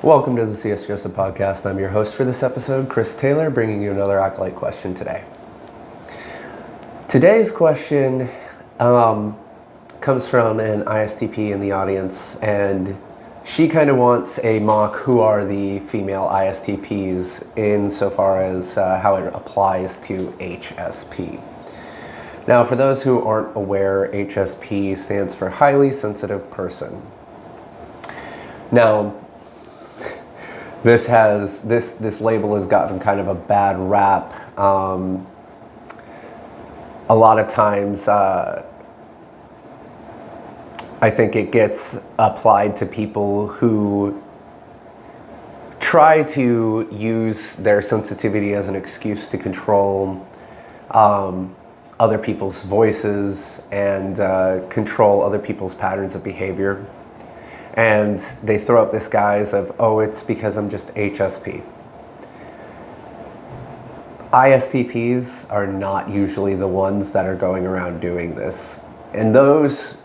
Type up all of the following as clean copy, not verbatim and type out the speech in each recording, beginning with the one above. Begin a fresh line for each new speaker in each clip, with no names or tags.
Welcome to the C.S. Joseph Podcast. I'm your host for this episode, Chris Taylor, bringing you another Acolyte question today. Today's question comes from an ISTP in the audience, and she kind of wants a mock who are the female ISTPs insofar as how it applies to HSP. Now, for those who aren't aware, HSP stands for highly sensitive person. Now, this label has gotten kind of a bad rap. A lot of times, I think it gets applied to people who try to use their sensitivity as an excuse to control other people's voices and control other people's patterns of behavior. And they throw up this guise of, oh, it's because I'm just HSP. ISTPs are not usually the ones that are going around doing this. And those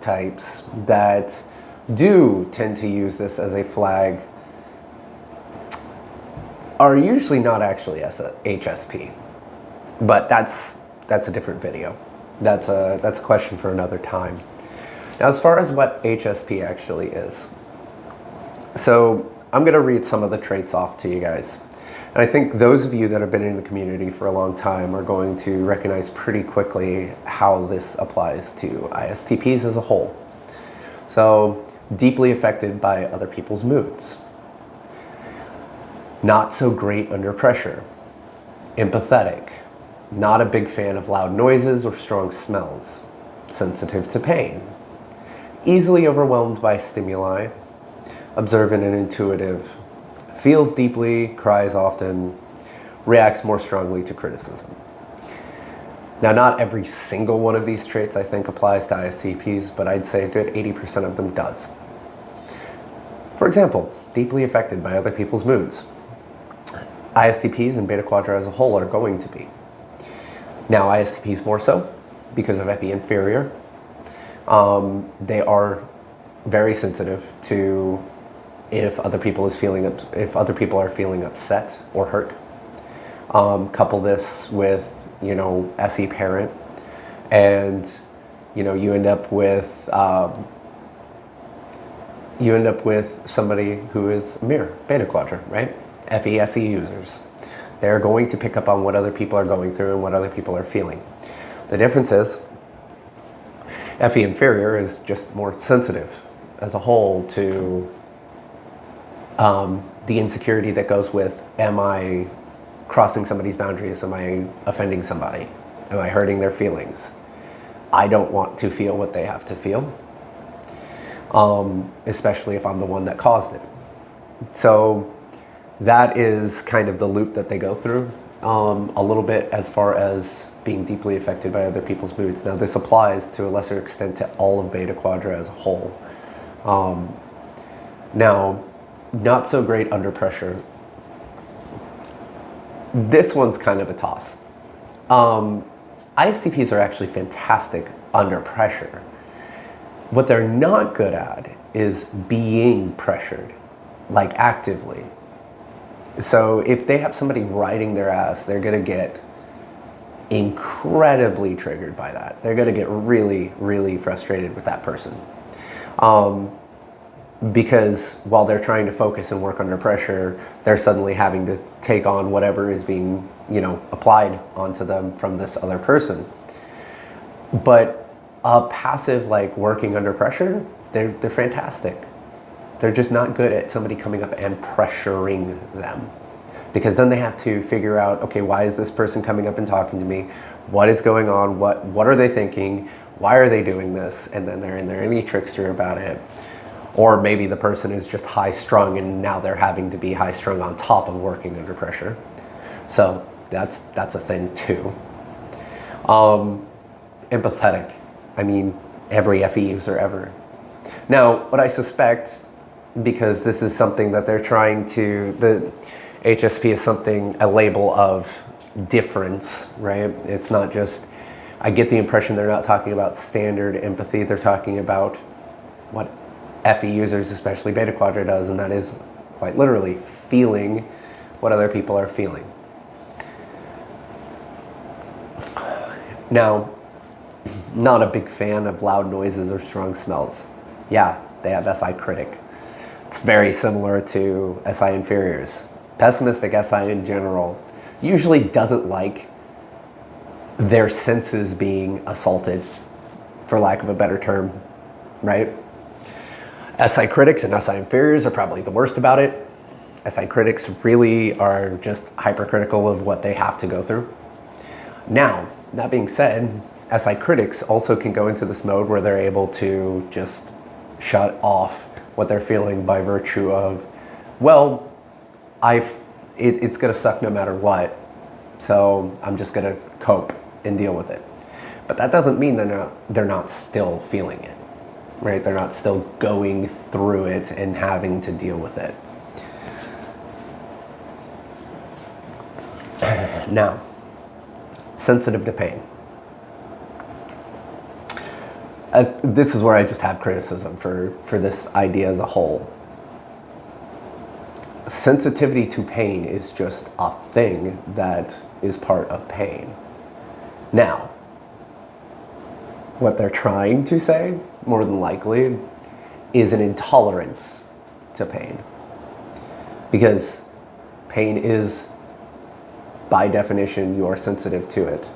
types that do tend to use this as a flag are usually not actually as a HSP. But that's a different video. That's a question for another time. Now, as far as what HSP actually is, so I'm going to read some of the traits off to you guys. And I think those of you that have been in the community for a long time are going to recognize pretty quickly how this applies to ISTPs as a whole. So, deeply affected by other people's moods. Not so great under pressure. Empathetic. Not a big fan of loud noises or strong smells. Sensitive to pain. Easily overwhelmed by stimuli, observant and intuitive, feels deeply, cries often, reacts more strongly to criticism. Now, not every single one of these traits I think applies to ISTPs, but I'd say a good 80% of them does. For example, deeply affected by other people's moods. ISTPs and Beta Quadra as a whole are going to be. Now, ISTPs more so because of FE inferior. They are very sensitive to if other people are feeling upset or hurt. Couple this with SE parent, and you end up with somebody who is mirror Beta Quadra, right? FE/SE users. They're going to pick up on what other people are going through and what other people are feeling. The difference is FE inferior is just more sensitive as a whole to the insecurity that goes with, am I crossing somebody's boundaries? Am I offending somebody? Am I hurting their feelings? I don't want to feel what they have to feel, especially if I'm the one that caused it. So that is kind of the loop that they go through a little bit as far as being deeply affected by other people's moods. Now, this applies to a lesser extent to all of Beta Quadra as a whole. Now, not so great under pressure. This one's kind of a toss. ISTPs are actually fantastic under pressure. What they're not good at is being pressured, like actively. So if they have somebody riding their ass, they're going to get incredibly triggered by that. They're going to get really, really frustrated with that person. Because while they're trying to focus and work under pressure, they're suddenly having to take on whatever is being, applied onto them from this other person. But a passive, working under pressure, they're fantastic. They're just not good at somebody coming up and pressuring them. Because then they have to figure out, okay, why is this person coming up and talking to me? What is going on? What are they thinking? Why are they doing this? And then they're in there any trickster about it. Or maybe the person is just high-strung and now they're having to be high-strung on top of working under pressure. So that's a thing too. Empathetic. I mean, every FE user ever. Now, what I suspect, because this is something that they're trying to, the HSP is a label of difference, right? It's not just, I get the impression they're not talking about standard empathy, they're talking about what FE users, especially Beta Quadra, does, and that is quite literally feeling what other people are feeling. Now, not a big fan of loud noises or strong smells. Yeah, they have SI critic. It's very similar to SI inferiors. Pessimistic SI in general usually doesn't like their senses being assaulted, for lack of a better term, right? SI critics and SI inferiors are probably the worst about it. SI critics really are just hypercritical of what they have to go through. Now, that being said, SI critics also can go into this mode where they're able to just shut off what they're feeling by virtue of, well, it's gonna suck no matter what, so I'm just gonna cope and deal with it. But that doesn't mean they're not still feeling it, right? They're not still going through it and having to deal with it. Now, sensitive to pain. This is where I just have criticism for this idea as a whole. Sensitivity to pain is just a thing that is part of pain. Now, what they're trying to say, more than likely, is an intolerance to pain. Because pain is, by definition, you are sensitive to it.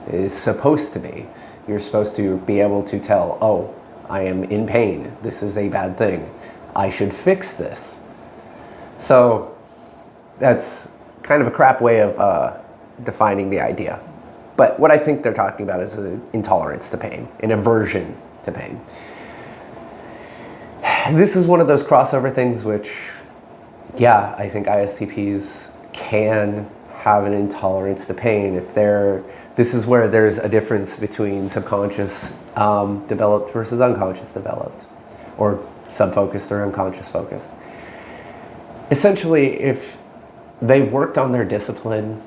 It is supposed to be. You're supposed to be able to tell, oh, I am in pain. This is a bad thing. I should fix this. So that's kind of a crap way of defining the idea. But what I think they're talking about is an intolerance to pain, an aversion to pain. This is one of those crossover things which, yeah, I think ISTPs can have an intolerance to pain if this is where there's a difference between subconscious developed versus unconscious developed, or subfocused or unconscious focused. Essentially, if they worked on their discipline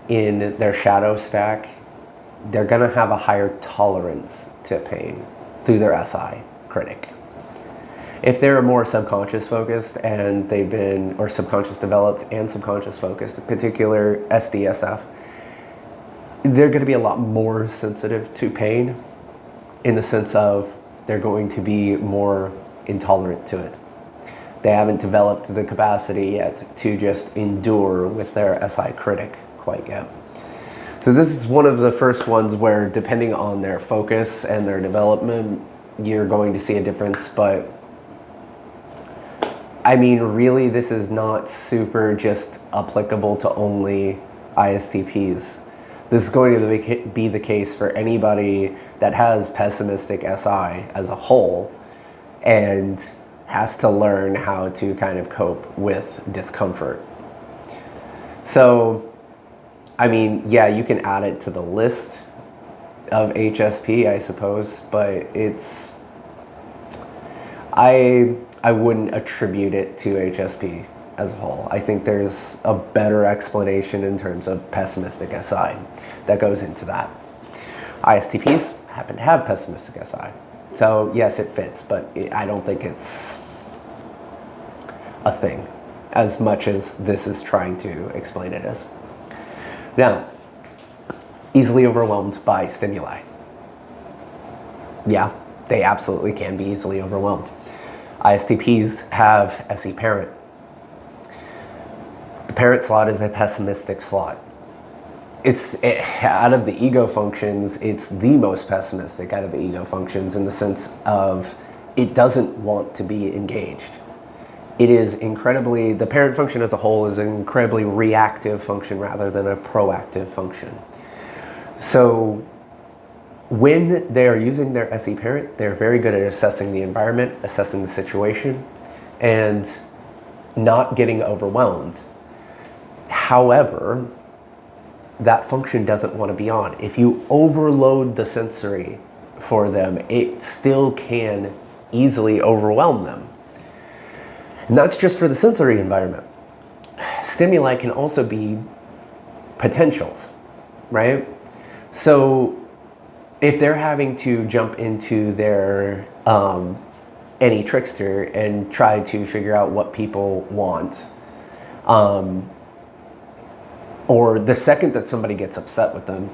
in their shadow stack, they're gonna have a higher tolerance to pain through their SI critic. If they're more subconscious focused and they've been, or subconscious developed and subconscious focused, in particular SDSF, they're going to be a lot more sensitive to pain in the sense of they're going to be more intolerant to it. They haven't developed the capacity yet to just endure with their SI critic quite yet. So this is one of the first ones where, depending on their focus and their development, you're going to see a difference. But I mean, really, this is not super just applicable to only ISTPs. This is going to be the case for anybody that has pessimistic SI as a whole and has to learn how to kind of cope with discomfort. So, I mean, yeah, you can add it to the list of HSP, I suppose, but it's, I wouldn't attribute it to HSP as a whole. I think there's a better explanation in terms of pessimistic SI that goes into that. ISTPs happen to have pessimistic SI. So yes, it fits, but I don't think it's a thing as much as this is trying to explain it as. Now, easily overwhelmed by stimuli. Yeah, they absolutely can be easily overwhelmed. ISTPs have SE parent. The parent slot is a pessimistic slot. Out of the ego functions, it's the most pessimistic out of the ego functions in the sense of it doesn't want to be engaged. It is incredibly, the parent function as a whole is an incredibly reactive function rather than a proactive function. So when they are using their SE parent, they're very good at assessing the environment, assessing the situation, and not getting overwhelmed. However, that function doesn't want to be on. If you overload the sensory for them, it still can easily overwhelm them. And that's just for the sensory environment. Stimuli can also be potentials, right? So if they're having to jump into their any trickster and try to figure out what people want. Or the second that somebody gets upset with them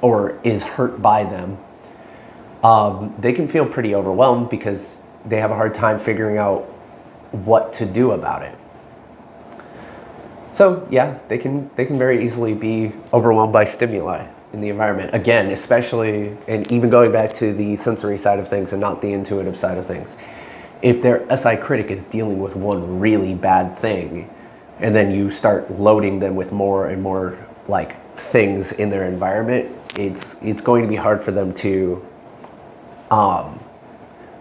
or is hurt by them, they can feel pretty overwhelmed because they have a hard time figuring out what to do about it. So yeah, they can very easily be overwhelmed by stimuli in the environment. Again, especially, and even going back to the sensory side of things and not the intuitive side of things, if their SI critic is dealing with one really bad thing, and then you start loading them with more and more like things in their environment, it's going to be hard for them to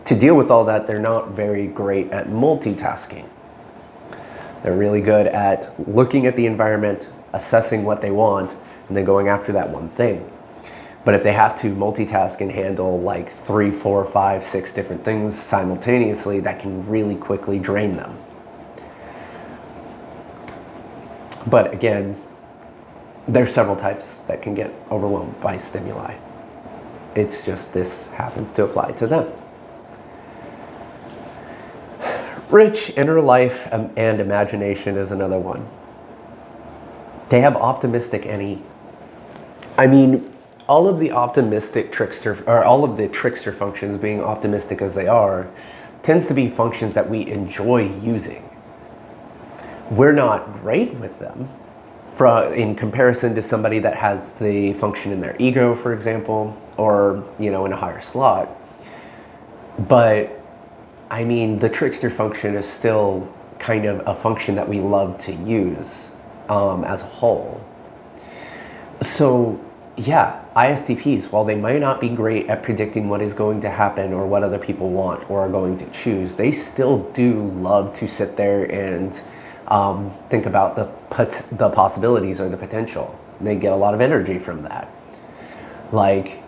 deal with all that. They're not very great at multitasking. They're really good at looking at the environment, assessing what they want, and then going after that one thing. But if they have to multitask and handle like 3, 4, 5, 6 different things simultaneously, that can really quickly drain them. But again, there's several types that can get overwhelmed by stimuli. It's just this happens to apply to them. Rich inner life and imagination is another one. They have optimistic all of the optimistic trickster, or all of the trickster functions being optimistic as they are, tends to be functions that we enjoy using. We're not great with them in comparison to somebody that has the function in their ego, for example, or in a higher slot. But I mean, the trickster function is still kind of a function that we love to use as a whole. So yeah, ISTPs, while they might not be great at predicting what is going to happen or what other people want or are going to choose, they still do love to sit there and think about the possibilities or the potential. They get a lot of energy from that. Like,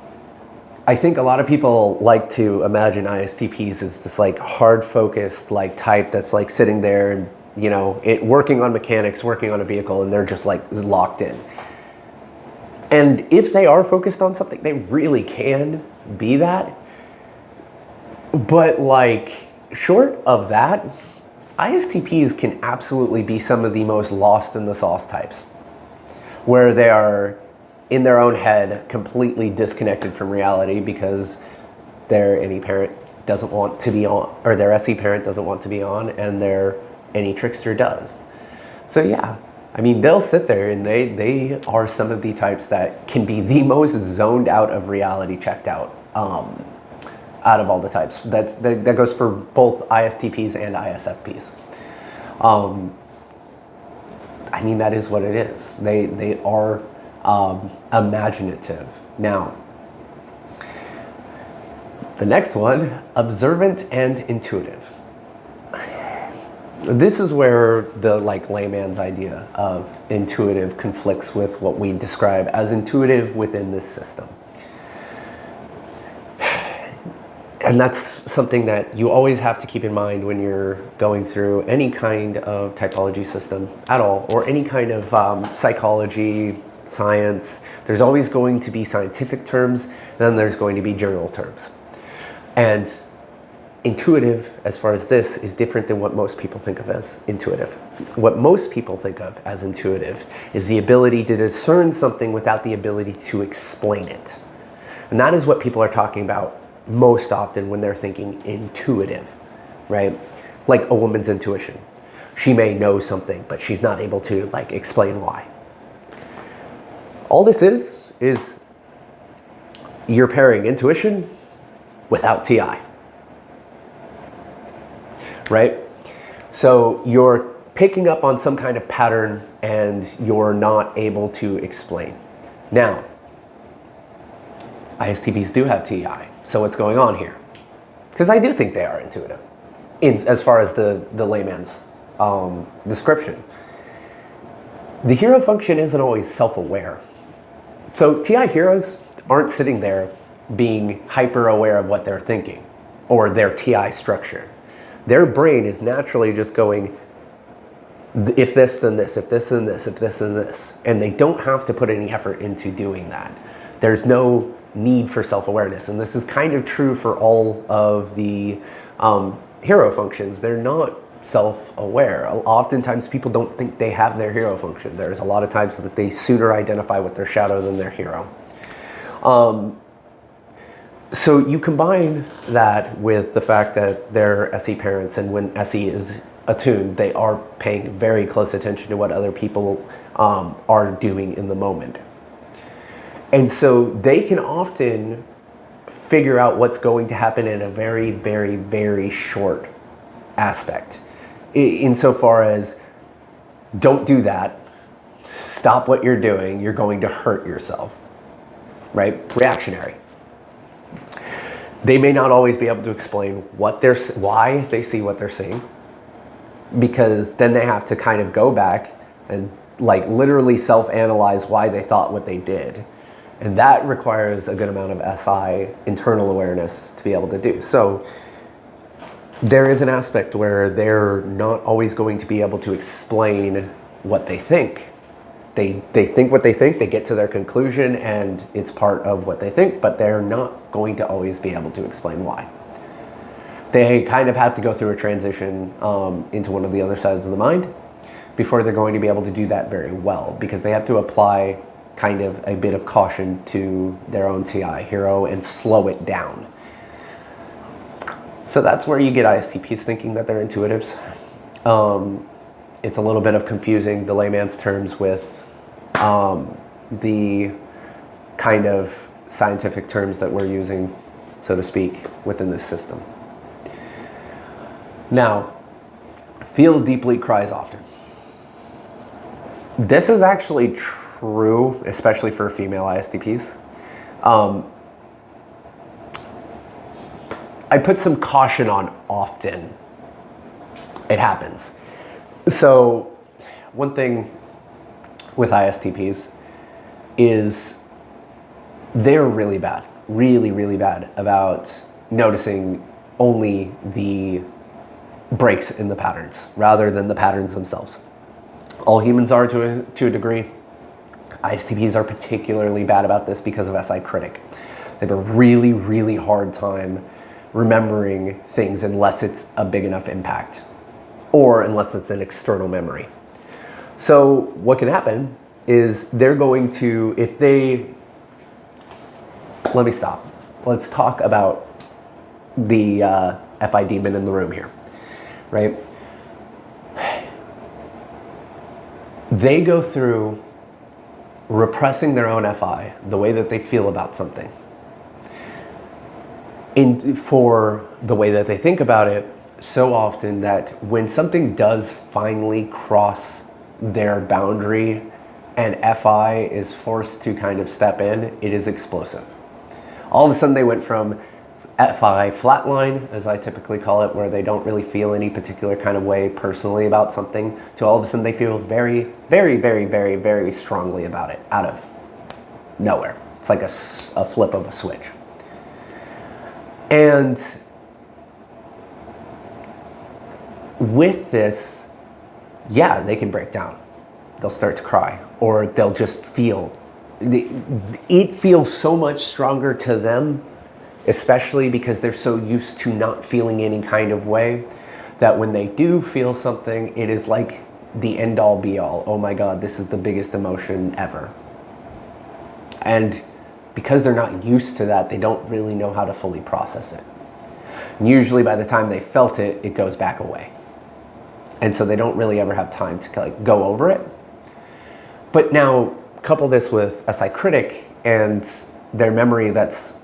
I think a lot of people like to imagine ISTPs as this like hard focused like type that's like sitting there and working on mechanics, working on a vehicle, and they're just like locked in. And if they are focused on something, they really can be that. But like short of that, ISTPs can absolutely be some of the most lost in the sauce types, where they are in their own head, completely disconnected from reality because their any parent doesn't want to be on, or their SE parent doesn't want to be on, and their any trickster does. So yeah, I mean, they'll sit there and they are some of the types that can be the most zoned out of reality, checked out of all the types. That goes for both ISTPs and ISFPs. I mean, that is what it is. They are imaginative. Now, the next one, observant and intuitive. This is where the like layman's idea of intuitive conflicts with what we describe as intuitive within this system. And that's something that you always have to keep in mind when you're going through any kind of typology system at all, or any kind of psychology, science. There's always going to be scientific terms, and then there's going to be general terms. And intuitive, as far as this, is different than what most people think of as intuitive. What most people think of as intuitive is the ability to discern something without the ability to explain it. And that is what people are talking about most often when they're thinking intuitive, right? Like a woman's intuition. She may know something, but she's not able to like explain why. All this is you're pairing intuition without TI, right? So you're picking up on some kind of pattern and you're not able to explain. Now, ISTPs do have TI. So what's going on here? Because I do think they are intuitive, as far as the layman's description. The hero function isn't always self-aware. So TI heroes aren't sitting there being hyper aware of what they're thinking or their TI structure. Their brain is naturally just going, if this, then this, if this, then this, if this, then this. And they don't have to put any effort into doing that. There's no need for self-awareness. And this is kind of true for all of the hero functions, they're not self-aware. Oftentimes people don't think they have their hero function. There's a lot of times that they sooner identify with their shadow than their hero. So you combine that with the fact that they're SE parents, and when SE is attuned, they are paying very close attention to what other people are doing in the moment. And so they can often figure out what's going to happen in a very, very, very short aspect. Insofar as, don't do that, stop what you're doing, you're going to hurt yourself, right? Reactionary. They may not always be able to explain why they see what they're seeing, because then they have to kind of go back and like literally self-analyze why they thought what they did. And that requires a good amount of SI, internal awareness, to be able to do. So there is an aspect where they're not always going to be able to explain what they think. They think what they think, they get to their conclusion, and it's part of what they think, but they're not going to always be able to explain why. They kind of have to go through a transition into one of the other sides of the mind before they're going to be able to do that very well, because they have to apply kind of a bit of caution to their own TI, hero, and slow it down. So that's where you get ISTPs thinking that they're intuitives. It's a little bit of confusing the layman's terms with the kind of scientific terms that we're using, so to speak, within this system. Now, feels deeply, cries often. This is actually true, especially for female ISTPs. I put some caution on often. It happens. So one thing with ISTPs is they're really bad, really, really bad about noticing only the breaks in the patterns rather than the patterns themselves. All humans are to a degree. ISTPs are particularly bad about this because of SI critic. They have a really, really hard time remembering things unless it's a big enough impact, or unless it's an external memory. So what can happen is they're going to, let me stop. Let's talk about the FI demon in the room here, right? They go through repressing their own FI, the way that they feel about something, for the way that they think about it, so often that when something does finally cross their boundary and FI is forced to kind of step in, it is explosive. All of a sudden they went from FI flatline, as I typically call it, where they don't really feel any particular kind of way personally about something, to all of a sudden they feel very, very, very, very, very strongly about it out of nowhere. It's like a flip of a switch. And with this, yeah, they can break down. They'll start to cry, or they'll just feel, it feels so much stronger to them, especially because they're so used to not feeling any kind of way, that when they do feel something, it is like the end all be all. Oh my God, this is the biggest emotion ever. And because they're not used to that, they don't really know how to fully process it. And usually by the time they felt it, it goes back away. And so they don't really ever have time to like go over it. But now couple this with SI critic and their memory that's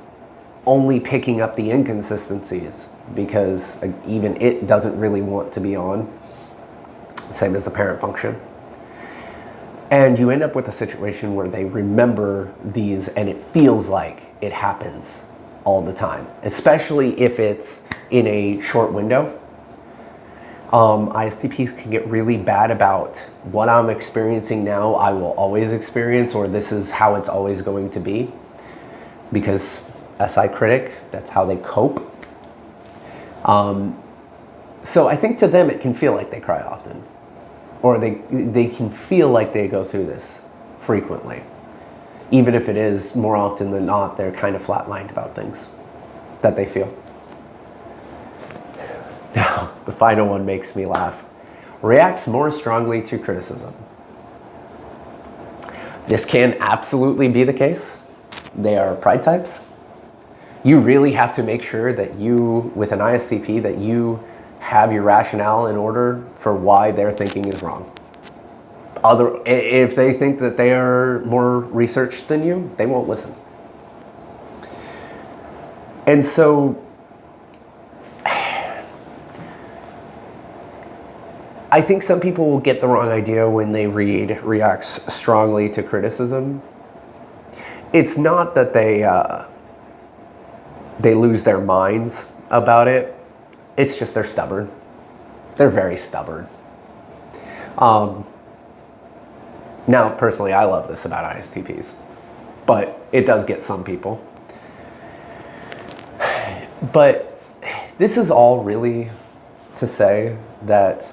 only picking up the inconsistencies because even it doesn't really want to be on, same as the parent function. And you end up with a situation where they remember these and it feels like it happens all the time, especially if it's in a short window. ISTPs can get really bad about what I'm experiencing now, I will always experience, or this is how it's always going to be. Because SI critic, that's how they cope. So I think to them it can feel like they cry often. Or they can feel like they go through this frequently. Even if it is, more often than not, they're kind of flatlined about things that they feel. Now, the final one makes me laugh. Reacts more strongly to criticism. This can absolutely be the case. They are pride types. You really have to make sure that you, with an ISTP, that you have your rationale in order for why their thinking is wrong. If they think that they are more researched than you, they won't listen. And so I think some people will get the wrong idea when they read reacts strongly to criticism. It's not that they lose their minds about it. It's just they're stubborn. They're very stubborn. Now, personally, I love this about ISTPs, but it does get some people. But this is all really to say that,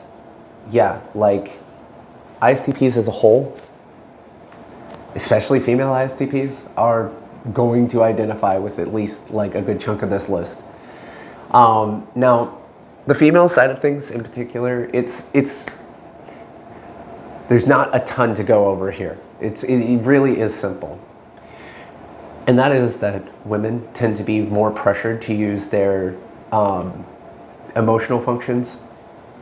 yeah, like ISTPs as a whole, especially female ISTPs, are going to identify with at least like a good chunk of this list. Now, the female side of things in particular, there's not a ton to go over here. It really is simple. And that is that women tend to be more pressured to use their emotional functions,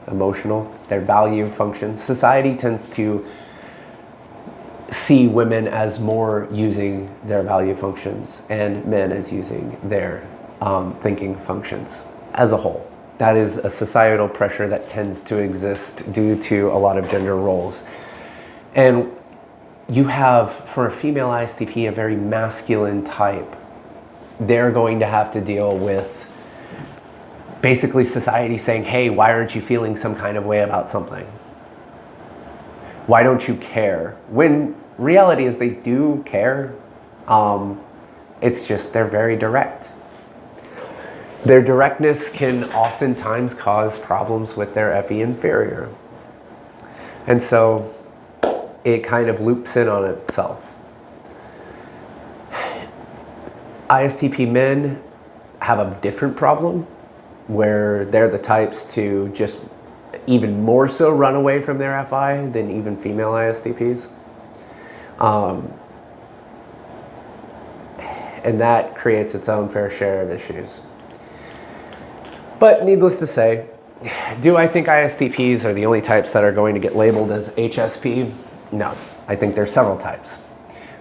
their value functions. Society tends to see women as more using their value functions and men as using their thinking functions as a whole. That is a societal pressure that tends to exist due to a lot of gender roles. And you have, for a female ISTP, a very masculine type. They're going to have to deal with basically society saying, hey, why aren't you feeling some kind of way about something? Why don't you care? When reality is they do care. It's just they're very direct. Their directness can oftentimes cause problems with their FE inferior. And so it kind of loops in on itself. ISTP men have a different problem where they're the types to just even more so run away from their FI than even female ISTPs. And that creates its own fair share of issues. But needless to say, do I think ISTPs are the only types that are going to get labeled as HSP? No, I think there's several types.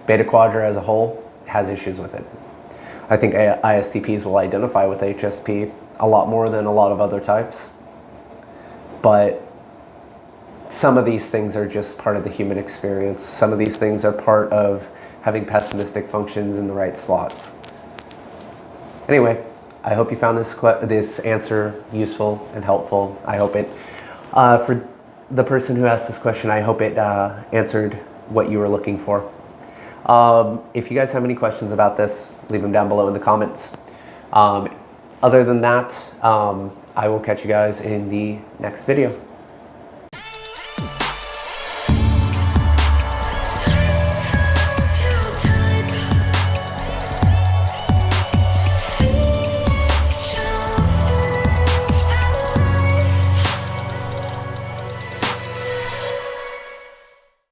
Beta Quadra as a whole has issues with it. I think ISTPs will identify with HSP a lot more than a lot of other types. But some of these things are just part of the human experience. Some of these things are part of having pessimistic functions in the right slots. Anyway, I hope you found this answer useful and helpful. I hope it, for the person who asked this question, I hope it answered what you were looking for. If you guys have any questions about this, leave them down below in the comments. Other than that, I will catch you guys in the next video.